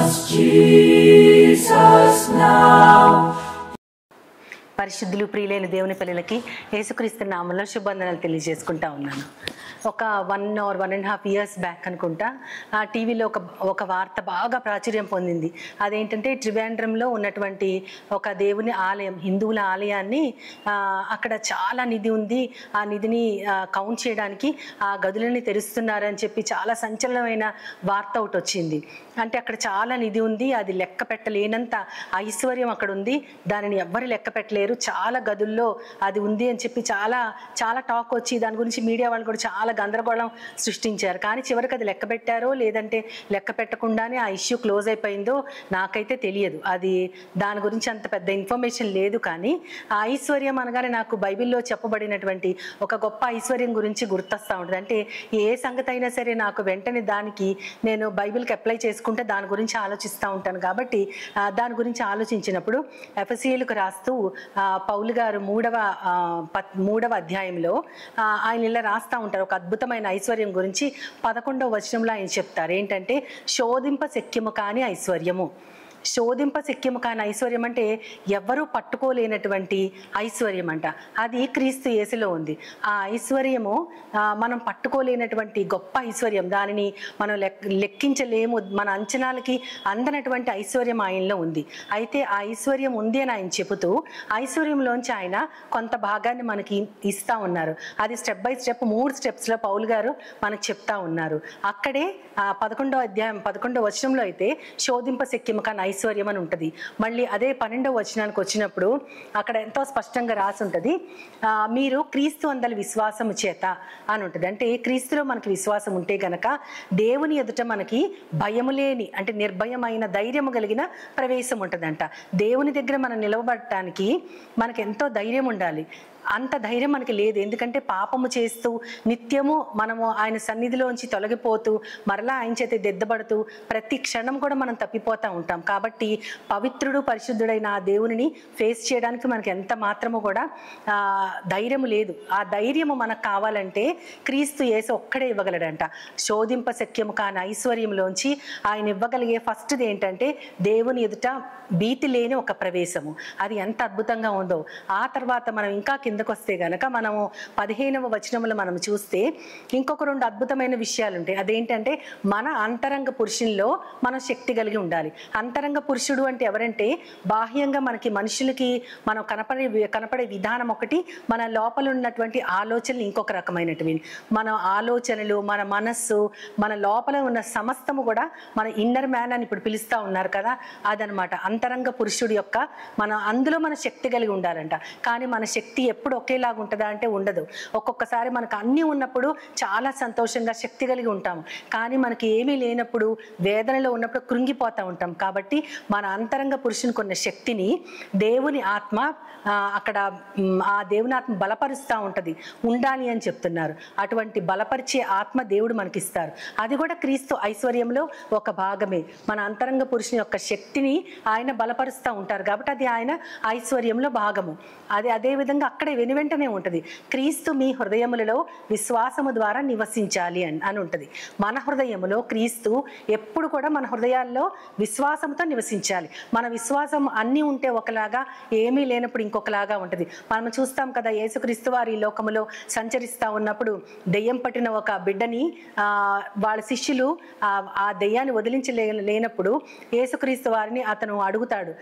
Jesus now. పరిశుద్ధులు ప్రియులైన దేవుని పిల్లలకి యేసుక్రీస్తు నామములో శుభవందనాలు తెలియజేసుకుంటా ఉన్నాను. ఒక 1 or 1.5 years బ్యాక్ అనుకుంటా ఆ టీవీలో ఒక వార్త బాగా ప్రాచుర్యం పొందింది. అదేంటంటే త్రివేంద్రంలో ఉన్నటువంటి ఒక దేవుని ఆలయం, హిందువుల ఆలయాన్ని అక్కడ చాలా నిధి ఉంది, ఆ నిధిని కౌంట్ చేయడానికి ఆ గదులని తెరుస్తున్నారని చెప్పి చాలా సంచలనమైన వార్త ఒకటి వచ్చింది. అంటే అక్కడ చాలా నిధి ఉంది, అది లెక్క పెట్టలేనంత ఐశ్వర్యం అక్కడ ఉంది, దానిని ఎవ్వరు లెక్క పెట్టలేరు, చాలా గదుల్లో అది ఉంది అని చెప్పి చాలా చాలా టాక్ వచ్చి దాని గురించి మీడియా వాళ్ళు కూడా చాలా గందరగోళం సృష్టించారు. కానీ చివరికి అది లెక్క పెట్టారో లేదంటే లెక్క పెట్టకుండానే ఆ ఇష్యూ క్లోజ్ అయిపోయిందో నాకైతే తెలియదు. అది దాని గురించి అంత పెద్ద ఇన్ఫర్మేషన్ లేదు. కానీ ఆ ఐశ్వర్యం అనగానే నాకు బైబిల్లో చెప్పబడినటువంటి ఒక గొప్ప ఐశ్వర్యం గురించి గుర్తొస్తూ ఉంటుంది. అంటే ఏ సంగతి అయినా సరే నాకు వెంటనే దానికి నేను బైబిల్కి అప్లై చేసుకుంటే దాని గురించి ఆలోచిస్తూ ఉంటాను. కాబట్టి దాని గురించి ఆలోచించినప్పుడు ఎఫెసీయులకు రాస్తూ పౌలు గారు 3వ అధ్యాయంలో ఆయన ఇలా రాస్తూ ఉంటారు. ఒక అద్భుతమైన ఐశ్వర్యం గురించి 11వ వచనంలో ఆయన చెప్తారు. ఏంటంటే శోధింప శక్యము కాని ఐశ్వర్యము. శోధింప శక్యము కాని ఐశ్వర్యం అంటే ఎవ్వరూ పట్టుకోలేనటువంటి ఐశ్వర్యం అంట. అది క్రీస్తు యేసులో ఉంది. ఆ ఐశ్వర్యము మనం పట్టుకోలేనటువంటి గొప్ప ఐశ్వర్యం, దానిని మనం లెక్కించలేము, మన అంచనాలకి అందనటువంటి ఐశ్వర్యం ఆయనలో ఉంది. అయితే ఆ ఐశ్వర్యం ఉంది అని ఆయన చెబుతూ ఐశ్వర్యంలోంచి ఆయన కొంత భాగాన్ని మనకి ఇస్తా ఉన్నారు. అది స్టెప్ బై స్టెప్ 3 స్టెప్స్లో పౌలు గారు మనకు చెప్తా ఉన్నారు. అక్కడే 11వ అధ్యాయం 11వ వచనంలో అయితే శోధింప శక్యము కాని ఐశ్వర్యం అని ఉంటుంది. మళ్ళీ అదే 12వ వచనానికి వచ్చినప్పుడు అక్కడ ఎంతో స్పష్టంగా రాసి ఉంటుంది, మీరు క్రీస్తు అందలి విశ్వాసము చేత అని ఉంటుంది. అంటే క్రీస్తులో మనకి విశ్వాసం ఉంటే గనక దేవుని ఎదుట మనకి భయము లేని, అంటే నిర్భయమైన ధైర్యము కలిగిన ప్రవేశం ఉంటుందంట. దేవుని దగ్గర మనం నిలవబడటానికి మనకు ఎంతో ధైర్యం ఉండాలి. అంత ధైర్యం మనకి లేదు. ఎందుకంటే పాపము చేస్తూ నిత్యము మనము ఆయన సన్నిధిలోంచి తొలగిపోతూ మరలా ఆయన చేత దిద్దబడుతూ ప్రతి క్షణం కూడా మనం తప్పిపోతూ ఉంటాం. కాబట్టి పవిత్రుడు పరిశుద్ధుడైన ఆ దేవునిని ఫేస్ చేయడానికి మనకి ఎంత మాత్రము కూడా ధైర్యము లేదు. ఆ ధైర్యము మనకు కావాలంటే క్రీస్తు యేసు ఒక్కడే ఇవ్వగలడంట. శోధింప శక్యము కాని ఐశ్వర్యంలోంచి ఆయన ఇవ్వగలిగే ఫస్ట్ది ఏంటంటే దేవుని ఎదుట భీతి లేని ఒక ప్రవేశము. అది ఎంత అద్భుతంగా ఉందో. ఆ తర్వాత మనం ఇంకా కిందకు వస్తే గనక మనము 15వ వచనంలో మనం చూస్తే ఇంకొక 2 అద్భుతమైన విషయాలు ఉంటాయి. అదేంటంటే మన అంతరంగ పురుషుల్లో మనం శక్తి కలిగి ఉండాలి. అంతరంగ పురుషుడు అంటే ఎవరంటే బాహ్యంగా మనకి మనుషులకి మనం కనపడే విధానం ఒకటి, మన లోపల ఉన్నటువంటి ఆలోచనలు ఇంకొక రకమైనటువంటి. మన ఆలోచనలు, మన మనస్సు, మన లోపల ఉన్న సమస్తము కూడా మన ఇన్నర్ మ్యాన్ అని ఇప్పుడు పిలుస్తూ ఉన్నారు కదా, అదనమాట అంతరంగ పురుషుడు యొక్క అందులో మన శక్తి కలిగి ఉండాలంట. కానీ మన శక్తి ఎప్పుడు ఒకేలాగా ఉంటుందా అంటే ఉండదు. ఒక్కొక్కసారి మనకు అన్నీ ఉన్నప్పుడు చాలా సంతోషంగా శక్తి కలిగి ఉంటాము, కానీ మనకి ఏమీ లేనప్పుడు వేదనలో ఉన్నప్పుడు కృంగిపోతూ ఉంటాం. కాబట్టి మన అంతరంగ పురుషునికి ఉన్న శక్తిని దేవుని ఆత్మ అక్కడ ఆ దేవుని ఆత్మ బలపరుస్తూ ఉంటుంది, ఉండాలి అని చెప్తున్నారు. అటువంటి బలపరిచే ఆత్మ దేవుడు మనకిస్తారు. అది కూడా క్రీస్తు ఐశ్వర్యంలో ఒక భాగమే. మన అంతరంగ పురుషుని యొక్క శక్తిని ఆయన బలపరుస్తూ ఉంటారు కాబట్టి అది ఆయన ఐశ్వర్యంలో భాగము. అదేవిధంగా అక్కడే వెనువెంటనే ఉంటుంది, క్రీస్తు మీ హృదయములలో విశ్వాసము ద్వారా నివసించాలి అని ఉంటుంది. మన హృదయములో క్రీస్తు ఎప్పుడు కూడా మన హృదయాల్లో విశ్వాసంతో నివసించాలి. మన విశ్వాసం అన్నీ ఉంటే ఒకలాగా, ఏమీ లేనప్పుడు ఇంకొకలాగా ఉంటుంది. మనం చూస్తాం కదా, యేసుక్రీస్తు వారి ఈ లోకములో సంచరిస్తూ ఉన్నప్పుడు దెయ్యం పట్టిన ఒక బిడ్డని వాళ్ళ శిష్యులు ఆ దెయ్యాన్ని వదిలించలేనప్పుడు యేసుక్రీస్తు వారిని అతను అడుగుతాడు,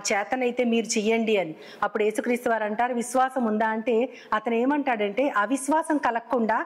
చేతనైతే మీరు చెయ్యండి అని. అప్పుడు యేసుక్రీస్తు వారు అంటారు, విశ్వాసం ఉందా అంటే అతను ఏమంటాడంటే అవిశ్వాసం కలగకుండా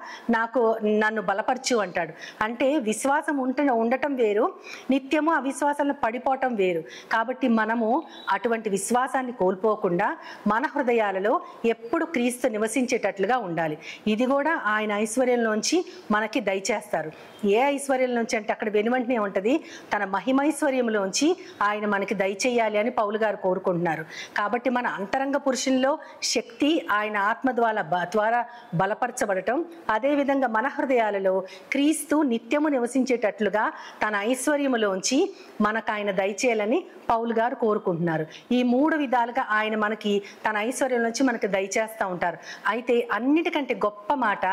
నన్ను బలపరచు అంటాడు. అంటే విశ్వాసం ఉండటం వేరు, నిత్యము అవిశ్వాసాలను పడిపోవటం వేరు. కాబట్టి మనము అటువంటి విశ్వాసాన్ని కోల్పోకుండా మన హృదయాలలో ఎప్పుడు క్రీస్తు నివసించేటట్లుగా ఉండాలి. ఇది కూడా ఆయన ఐశ్వర్యంలోంచి మనకి దయచేస్తారు. ఏ ఐశ్వర్యం నుంచి అంటే అక్కడ వెనువెంటనే ఉంటుంది, తన మహిమైశ్వర్యంలోంచి ఆయన మనకి దయచేయాలి అని పౌలు గారు కోరుకుంటున్నారు. కాబట్టి మన అంతరంగ పురుషుల్లో శక్తి ఆయన ఆత్మ ద్వారా బలపరచబడటం, అదేవిధంగా మన హృదయాలలో క్రీస్తు నిత్యము నివసించేటట్లుగా తన ఐశ్వర్యములోంచి మనకు ఆయన దయచేయాలని పౌలు గారు కోరుకుంటున్నారు. ఈ 3 విధాలుగా ఆయన మనకి తన ఐశ్వర్యం నుంచి మనకు దయచేస్తూ ఉంటారు. అయితే అన్నిటికంటే గొప్ప మాట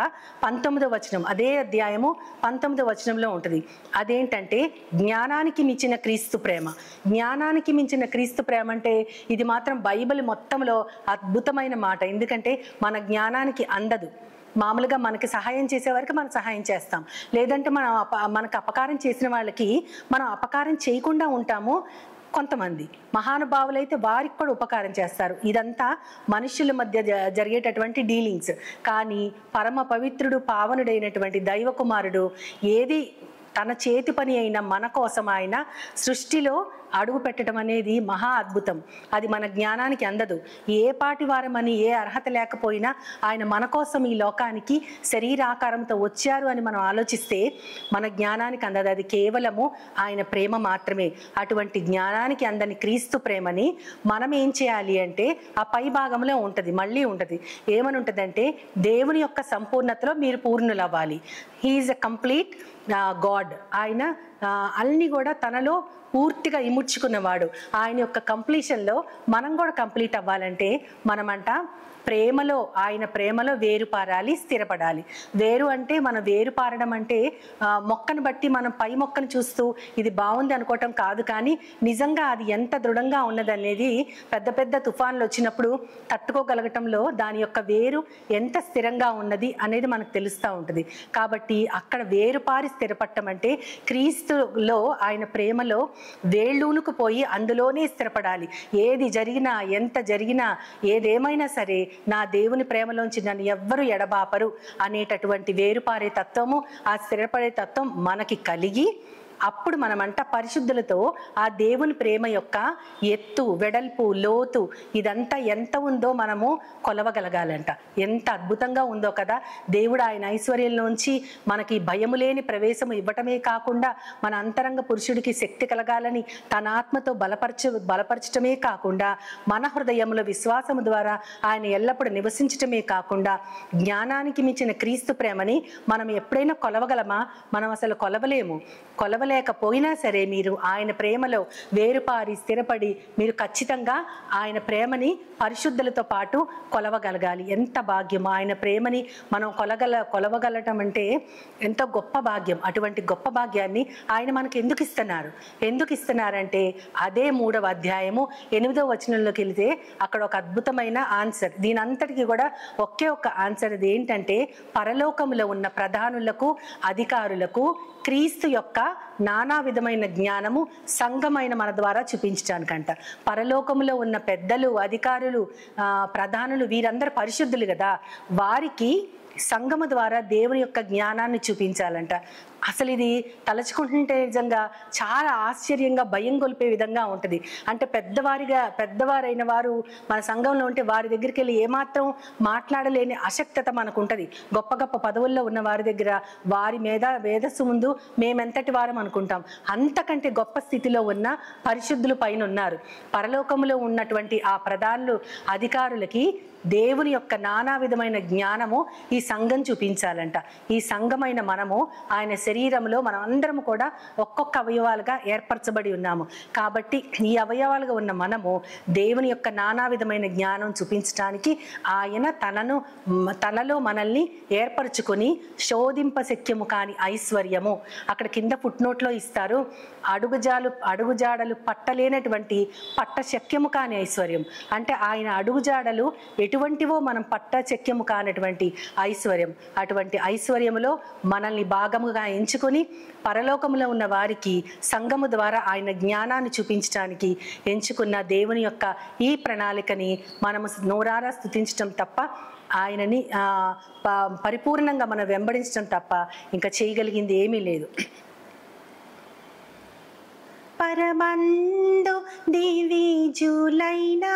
19వ వచనం, అదే అధ్యాయము 19వ వచనంలో ఉంటుంది. అదేంటంటే జ్ఞానానికి మించిన క్రీస్తు ప్రేమ. జ్ఞానానికి మించిన క్రీస్తు ప్రేమ అంటే ఇది మాత్రం బైబిల్ మొత్తంలో అద్భుతమైన మాట. ఎందుకంటే మన జ్ఞానానికి అందదు. మామూలుగా మనకి సహాయం చేసే వారికి మనం సహాయం చేస్తాం, లేదంటే మనకు అపకారం చేసిన వాళ్ళకి మనం అపకారం చేయకుండా ఉంటాము. కొంతమంది మహానుభావులైతే వారికి కూడా ఉపకారం చేస్తారు. ఇదంతా మనుషుల మధ్య జరిగేటటువంటి డీలింగ్స్. కానీ పరమ పవిత్రుడు, పావనుడైనటువంటి దైవ కుమారుడు ఏది తన చేతి పని అయిన మన కోసం ఆయన సృష్టిలో అడుగు పెట్టడం అనేది మహా అద్భుతం. అది మన జ్ఞానానికి అందదు. ఏ పాటి వారమని, ఏ అర్హత లేకపోయినా ఆయన మన కోసం ఈ లోకానికి శరీరాకారంతో వచ్చారు అని మనం ఆలోచిస్తే మన జ్ఞానానికి అందదు. అది కేవలము ఆయన ప్రేమ మాత్రమే. అటువంటి జ్ఞానానికి అందని క్రీస్తు ప్రేమని మనం ఏం చేయాలి అంటే ఆ పై భాగంలో ఉంటుంది, మళ్ళీ ఉంటుంది. ఏమని ఉంటుందంటే దేవుని యొక్క సంపూర్ణతలో మీరు పూర్ణులు అవ్వాలి. He is a complete god. ఆయన అన్ని కూడా తనలో పూర్తిగా ఇముడ్చుకున్నవాడు. ఆయన యొక్క కంప్లీషన్లో మనం కూడా కంప్లీట్ అవ్వాలంటే మనమంట ప్రేమలో, ఆయన ప్రేమలో వేరు పారాలి, స్థిరపడాలి. వేరు అంటే మనం వేరు పారడం అంటే మొక్కను బట్టి మనం పై మొక్కను చూస్తూ ఇది బాగుంది అనుకోవటం కాదు, కానీ నిజంగా అది ఎంత దృఢంగా ఉన్నదనేది పెద్ద పెద్ద తుఫాన్లు వచ్చినప్పుడు తట్టుకోగలగటంలో దాని యొక్క వేరు ఎంత స్థిరంగా ఉన్నది అనేది మనకు తెలుస్తూ ఉంటుంది. కాబట్టి అక్కడ వేరు పారి స్థిరపడటం అంటే క్రీస్తులో, ఆయన ప్రేమలో వేళ్ళూనుకు పోయి అందులోనే స్థిరపడాలి. ఏది జరిగినా, ఎంత జరిగినా, ఏదేమైనా సరే నా దేవుని ప్రేమలోంచి నన్ను ఎవ్వరు ఎడబాపరు అనేటటువంటి వేరుపారే తత్వము, ఆ స్థిరపడే తత్వం మనకి కలిగి అప్పుడు మనమంట పరిశుద్ధులతో ఆ దేవుని ప్రేమ యొక్క ఎత్తు, వెడల్పు, లోతు ఇదంతా ఎంత ఉందో మనము కొలవగలగాలంట. ఎంత అద్భుతంగా ఉందో కదా. దేవుడు ఆయన ఐశ్వర్యంలోంచి మనకి భయము లేని ప్రవేశము ఇవ్వటమే కాకుండా మన అంతరంగ పురుషుడికి శక్తి కలగాలని తన ఆత్మతో బలపరచటమే కాకుండా మన హృదయంలో విశ్వాసము ద్వారా ఆయన ఎల్లప్పుడూ నివసించటమే కాకుండా జ్ఞానానికి మించిన క్రీస్తు ప్రేమని మనం ఎప్పుడైనా కొలవగలమా? మనం అసలు కొలవలేము. కొలవలేకపోయినా సరే మీరు ఆయన ప్రేమలో వేరుపారి స్థిరపడి మీరు ఖచ్చితంగా ఆయన ప్రేమని పరిశుద్ధులతో పాటు కొలవగలగాలి. ఎంత భాగ్యం! ఆయన ప్రేమని మనం కొలవగలటం అంటే ఎంతో గొప్ప భాగ్యం. అటువంటి గొప్ప భాగ్యాన్ని ఆయన మనకు ఎందుకు ఇస్తున్నారంటే అదే 3వ అధ్యాయము 8వ వచనంలోకి వెళితే అక్కడ ఒక అద్భుతమైన ఆన్సర్. దీని అంతటికి కూడా ఒకే ఒక్క ఆన్సర్. అది ఏంటంటే పరలోకములో ఉన్న ప్రధానులకు, అధికారులకు క్రీస్తు యొక్క నానా విధమైన జ్ఞానము సంఘమైన మన ద్వారా చూపించడానికంట. పరలోకములో ఉన్న పెద్దలు, అధికారులు, ప్రధానులు వీరందరూ పరిశుద్ధులు కదా, వారికి సంఘము ద్వారా దేవుని యొక్క జ్ఞానాన్ని చూపించాలంట. అసలు ఇది తలుచుకుంటుంటే నిజంగా చాలా ఆశ్చర్యంగా, భయం గొలిపే విధంగా ఉంటుంది. అంటే పెద్దవారైన వారు మన సంఘంలో ఉంటే వారి దగ్గరికి వెళ్ళి ఏమాత్రం మాట్లాడలేని అశక్తత మనకు ఉంటుంది. గొప్ప గొప్ప పదవుల్లో ఉన్న వారి దగ్గర వారి మేధస్సు ముందు మేమెంతటి వారం అనుకుంటాం. అంతకంటే గొప్ప స్థితిలో ఉన్న పరిశుద్ధులు పైన ఉన్నారు. పరలోకములో ఉన్నటువంటి ఆ ప్రధానులు, అధికారులకి దేవుని యొక్క నానా విధమైన జ్ఞానము ఈ సంఘం చూపించాలంట. ఈ సంఘమైన మనము ఆయన శరీరంలో మనం అందరము కూడా ఒక్కొక్క అవయవాలుగా ఏర్పరచబడి ఉన్నాము. కాబట్టి ఈ అవయవాలుగా ఉన్న మనము దేవుని యొక్క నానా విధమైన జ్ఞానం చూపించడానికి ఆయన తనలో మనల్ని ఏర్పరచుకొని శోధింపశక్యము కాని ఐశ్వర్యము, అక్కడ కింద ఫుట్నోట్లో ఇస్తారు, అడుగుజాడలు పట్టలేనటువంటి పట్టశక్యము కాని ఐశ్వర్యం. అంటే ఆయన అడుగుజాడలు ఎటువంటివో మనం పట్టశక్యము కానటువంటి ఐశ్వర్యం. అటువంటి ఐశ్వర్యములో మనల్ని భాగముగా ఎంచుకొని పరలోకములో ఉన్న వారికి సంఘము ద్వారా ఆయన జ్ఞానాన్ని చూపించడానికి ఎంచుకున్న దేవుని యొక్క ఈ ప్రణాళికని మనము నోరారా స్తుతించడం తప్ప, ఆయనని పరిపూర్ణంగా మనం వెంబడించడం తప్ప ఇంకా చేయగలిగింది ఏమీ లేదు. పరమందు దివిజులైనా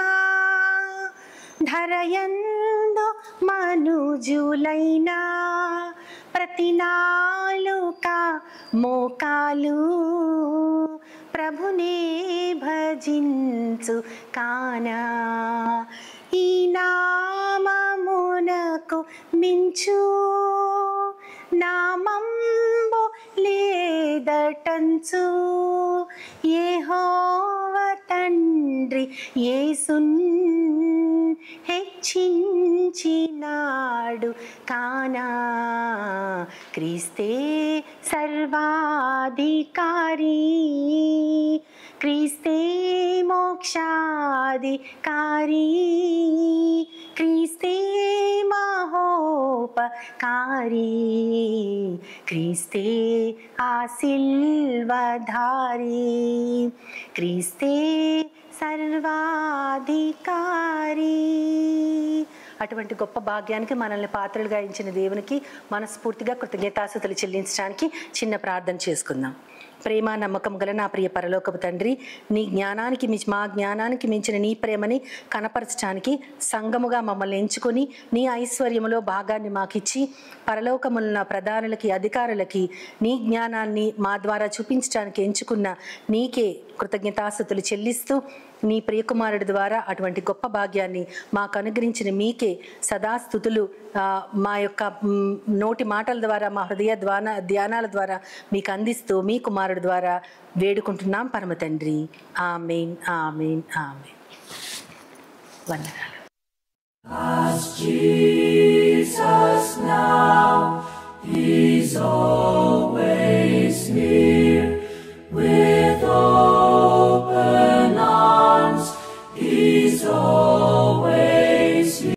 ధరయందు మనుజులైనా ప్రతి నాలుక మోకాలు ప్రభునే భజించు కానా. ఈ నామమునకు మించు నామంబు లేదటంచు యెహోవా తండ్రి యేసున్ హెచ్చించినాడు కానా క్రీస్తే సర్వాధికారి క్రీస్తే మోక్షాధికారి క్రీస్తే మహోపకారి క్రీస్తే ఆశీర్వాదారి క్రీస్తే సర్వాధికారి. అటువంటి గొప్ప భాగ్యానికి మనల్ని పాత్రలుగా ఇచ్చిన దేవునికి మనస్ఫూర్తిగా కృతజ్ఞతాస్తుతులు చెల్లించడానికి చిన్న ప్రార్థన చేసుకుందాం. ప్రేమ నమ్మకం గల నా ప్రియ పరలోకపు తండ్రి, నీ జ్ఞానానికి మా జ్ఞానానికి మించిన నీ ప్రేమని కనపరచడానికి సంఘముగా మమ్మల్ని ఎంచుకొని నీ ఐశ్వర్యములో భాగాన్ని మాకిచ్చి పరలోకమున్న ప్రధానులకి అధికారులకి నీ జ్ఞానాన్ని మా ద్వారా చూపించడానికి ఎంచుకున్న నీకే కృతజ్ఞతాస్తుతులు చెల్లిస్తూ నీ ప్రియకుమారుడి ద్వారా అటువంటి గొప్ప భాగ్యాన్ని మాకు అనుగ్రహించిన మీకే సదాస్థుతులు మా యొక్క నోటి మాటల ద్వారా మా హృదయ ధ్యానాల ద్వారా మీకు అందిస్తూ మీ కుమారుడి ద్వారా వేడుకుంటున్నాం పరమ తండ్రి. ఆమేన్ ఆమేన్ ఆమేన్. వందనాలు. As Jesus now is all.